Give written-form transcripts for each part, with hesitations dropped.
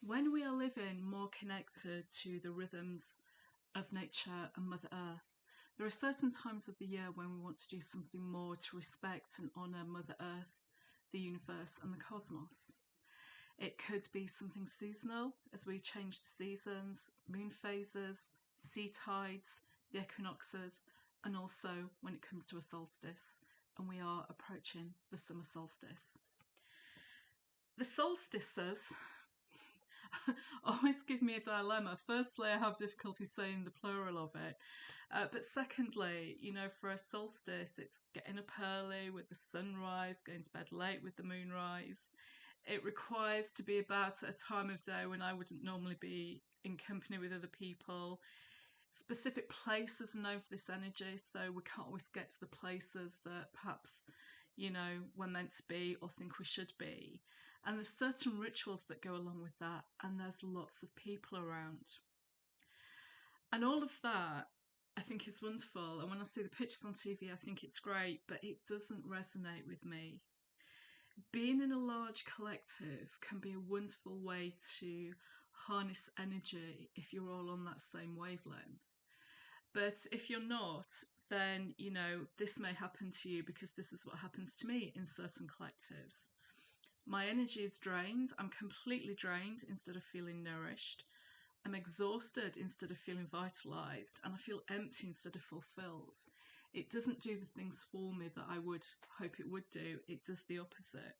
When we are living more connected to the rhythms of nature and Mother Earth, there are certain times of the year when we want to do something more to respect and honour Mother Earth, the universe, and the cosmos. It could be something seasonal as we change the seasons, moon phases, sea tides, the equinoxes, and also when it comes to a solstice, and we are approaching the summer solstice. The solstices always give me a dilemma. Firstly, I have difficulty saying the plural of it. But secondly, for a solstice, it's getting up early with the sunrise, going to bed late with the moonrise. It requires to be about a time of day when I wouldn't normally be in company with other people. Specific places are known for this energy, so we can't always get to the places that perhaps we're meant to be or think we should be. And there's certain rituals that go along with that, and there's lots of people around. And all of that I think is wonderful. And when I see the pictures on TV, I think it's great, but it doesn't resonate with me. Being in a large collective can be a wonderful way to harness energy if you're all on that same wavelength. But if you're not, then, this may happen to you because this is what happens to me in certain collectives. My energy is drained. I'm completely drained instead of feeling nourished. I'm exhausted instead of feeling vitalized, and I feel empty instead of fulfilled. It doesn't do the things for me that I would hope it would do. It does the opposite.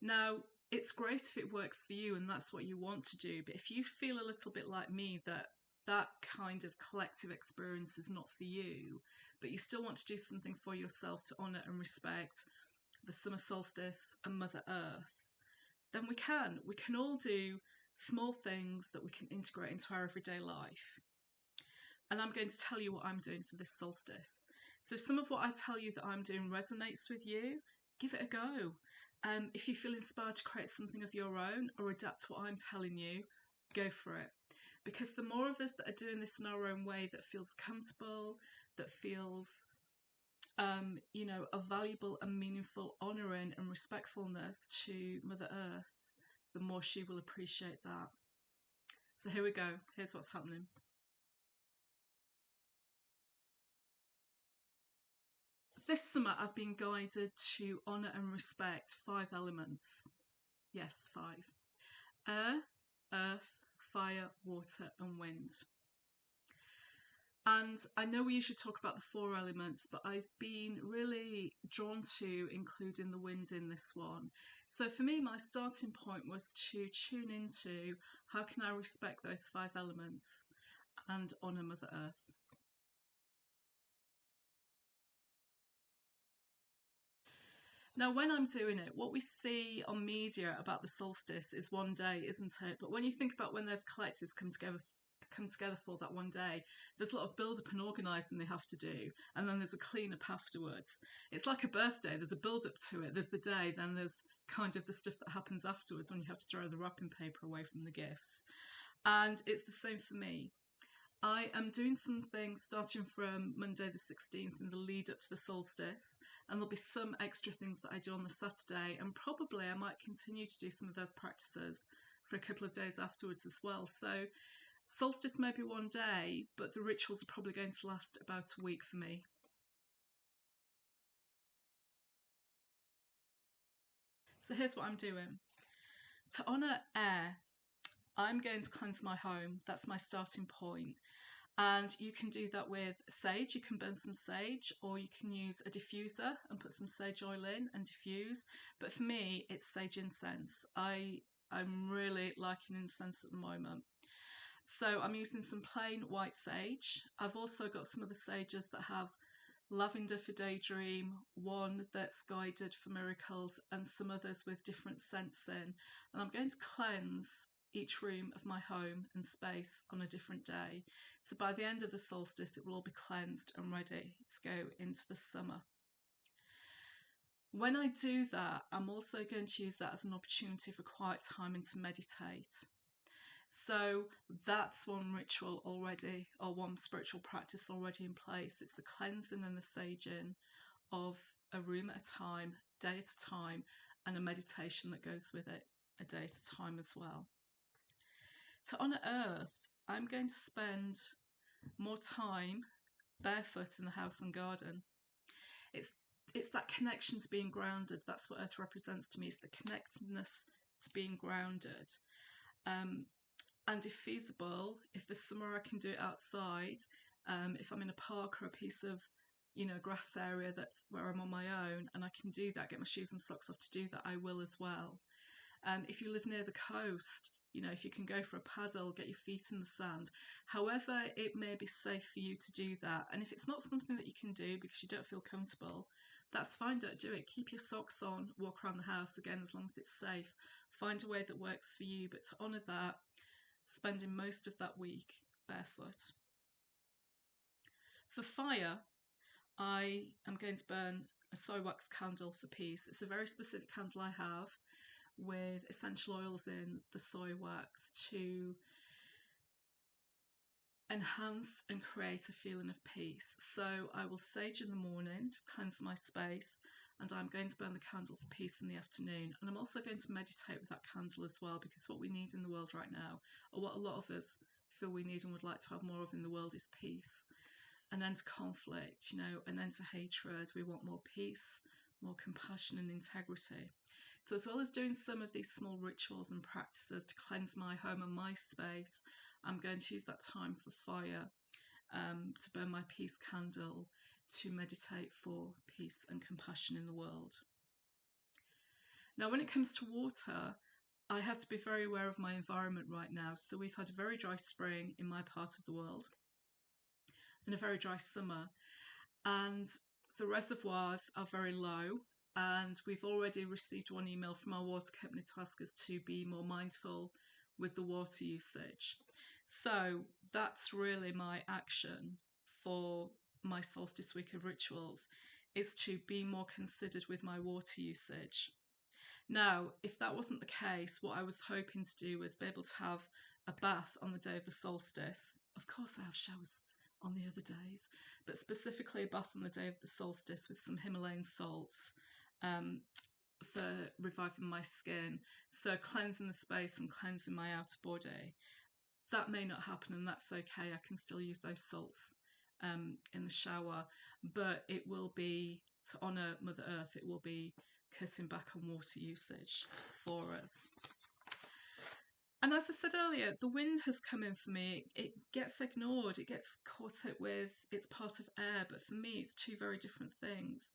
Now, it's great if it works for you and that's what you want to do, but if you feel a little bit like me that kind of collective experience is not for you, but you still want to do something for yourself to honour and respect the summer solstice and Mother Earth, then we can. We can all do small things that we can integrate into our everyday life. And I'm going to tell you what I'm doing for this solstice. So if some of what I tell you that I'm doing resonates with you, give it a go. If you feel inspired to create something of your own or adapt what I'm telling you, go for it. Because the more of us that are doing this in our own way that feels comfortable, that feels a valuable and meaningful honouring and respectfulness to Mother Earth, the more she will appreciate that. So here we go. Here's what's happening. This summer I've been guided to honour and respect 5 elements. Yes, 5. Air, earth, fire, water and wind. And I know we usually talk about the 4 elements, but I've been really drawn to including the wind in this one. So for me, my starting point was to tune into how can I respect those 5 elements and honour Mother Earth. Now, when I'm doing it, what we see on media about the solstice is one day, isn't it? But when you think about when those collectives come together for that one day, there's a lot of build up and organising they have to do, and then there's a clean up afterwards. It's like a birthday, there's a build up to it, there's the day, then there's kind of the stuff that happens afterwards when you have to throw the wrapping paper away from the gifts. And it's the same for me. I am doing something starting from Monday the 16th in the lead up to the solstice, and there'll be some extra things that I do on the Saturday, and probably I might continue to do some of those practices for a couple of days afterwards as well. So solstice may be one day, but the rituals are probably going to last about a week for me. So here's what I'm doing. To honour air, I'm going to cleanse my home. That's my starting point. And you can do that with sage. You can burn some sage, or you can use a diffuser and put some sage oil in and diffuse. But for me, it's sage incense. I'm really liking incense at the moment. So I'm using some plain white sage. I've also got some of the sages that have lavender for daydream, one that's guided for miracles, and some others with different scents in. And I'm going to cleanse each room of my home and space on a different day. So by the end of the solstice, it will all be cleansed and ready to go into the summer. When I do that, I'm also going to use that as an opportunity for quiet time and to meditate. So that's one ritual already, or one spiritual practice already in place. It's the cleansing and the saging of a room at a time, day at a time, and a meditation that goes with it. a day at a time as well. To honour Earth, I'm going to spend more time barefoot in the house and garden. It's it's that connection to being grounded. That's what Earth represents to me. It's the connectedness to being grounded. Um, and if feasible, if there's somewhere I can do it outside, if I'm in a park or a piece of grass area that's where I'm on my own and I can do that, get my shoes and socks off to do that, I will as well. If you live near the coast, if you can go for a paddle, get your feet in the sand, however it may be safe for you to do that. And if it's not something that you can do because you don't feel comfortable, that's fine, don't do it. Keep your socks on, walk around the house again as long as it's safe. Find a way that works for you, but to honour that, spending most of that week barefoot. For fire, I am going to burn a soy wax candle for peace. It's a very specific candle I have with essential oils in the soy wax to enhance and create a feeling of peace. So I will sage in the morning to cleanse my space, and I'm going to burn the candle for peace in the afternoon. And I'm also going to meditate with that candle as well, because what we need in the world right now, or what a lot of us feel we need and would like to have more of in the world, is peace. An end to conflict, an end to hatred. We want more peace, more compassion and integrity. So as well as doing some of these small rituals and practices to cleanse my home and my space, I'm going to use that time for fire, to burn my peace candle, to meditate for peace and compassion in the world. Now, when it comes to water, I have to be very aware of my environment right now. So we've had a very dry spring in my part of the world and a very dry summer, and the reservoirs are very low, and we've already received one email from our water company to ask us to be more mindful with the water usage. So that's really my action for my solstice week of rituals, is to be more considered with my water usage. Now, if that wasn't the case, what I was hoping to do was be able to have a bath on the day of the solstice. Of course, I have showers on the other days, but specifically a bath on the day of the solstice with some Himalayan salts, for reviving my skin, so cleansing the space and cleansing my outer body. That may not happen, and that's okay. I can still use those salts in the shower, but it will be to honour Mother Earth. It will be cutting back on water usage for us. And as I said earlier, the wind has come in for me. It gets ignored, it gets caught up with, it's part of air, but for me, it's two very different things.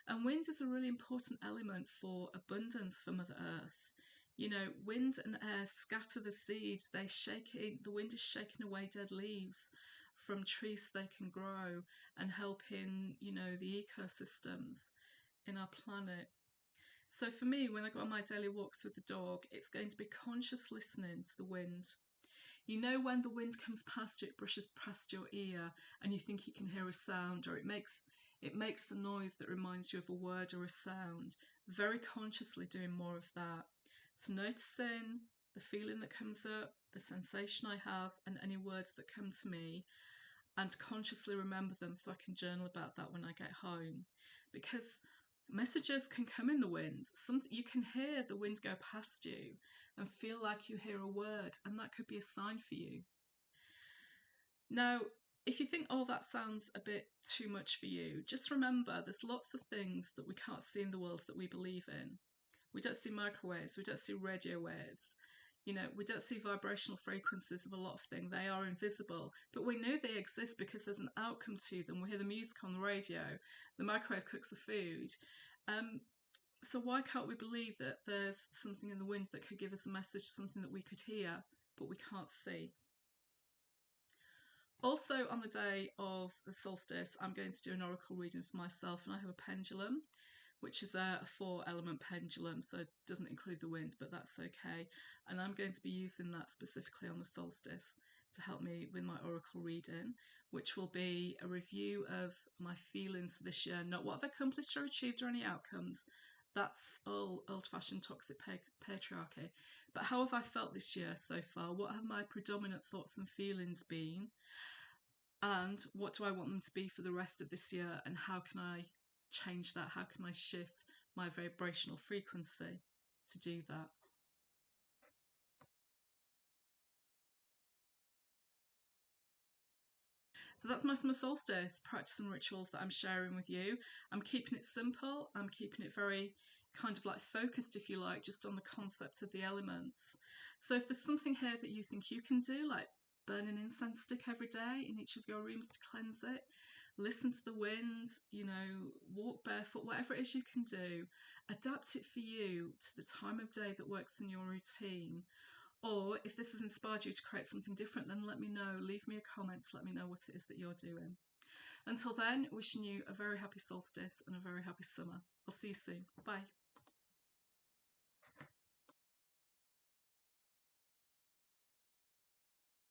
And wind is a really important element for abundance for Mother Earth. Wind and air scatter the seeds. The wind is shaking away dead leaves from trees so they can grow and helping, the ecosystems in our planet. So for me, when I go on my daily walks with the dog, it's going to be conscious listening to the wind. When the wind comes past you, it brushes past your ear and you think you can hear a sound, or it makes the noise that reminds you of a word or a sound. Very consciously doing more of that. To noticing the feeling that comes up, the sensation I have, and any words that come to me, and to consciously remember them so I can journal about that when I get home. Because messages can come in the wind. You can hear the wind go past you and feel like you hear a word, and that could be a sign for you. Now, if you think, oh, that sounds a bit too much for you, just remember there's lots of things that we can't see in the world that we believe in. We don't see microwaves, we don't see radio waves, we don't see vibrational frequencies of a lot of things. They are invisible, but we know they exist because there's an outcome to them. We hear the music on the radio, the microwave cooks the food. So why can't we believe that there's something in the wind that could give us a message, something that we could hear, but we can't see? Also, on the day of the solstice, I'm going to do an oracle reading for myself, and I have a pendulum, which is a 4-element pendulum, so it doesn't include the wind, but that's okay. And I'm going to be using that specifically on the solstice to help me with my oracle reading, which will be a review of my feelings for this year, not what I've accomplished or achieved or any outcomes. That's all old-fashioned toxic patriarchy. But how have I felt this year so far? What have my predominant thoughts and feelings been? And what do I want them to be for the rest of this year? And how can I change that? How can I shift my vibrational frequency to do that? So that's my summer solstice practice and rituals that I'm sharing with you. I'm keeping it simple, I'm keeping it very kind of like focused, if you like, just on the concept of the elements. So if there's something here that you think you can do, like burn an incense stick every day in each of your rooms to cleanse it, listen to the wind, walk barefoot, whatever it is you can do, adapt it for you to the time of day that works in your routine. Or if this has inspired you to create something different, then let me know. Leave me a comment to let me know what it is that you're doing. Until then, wishing you a very happy solstice and a very happy summer. I'll see you soon. Bye.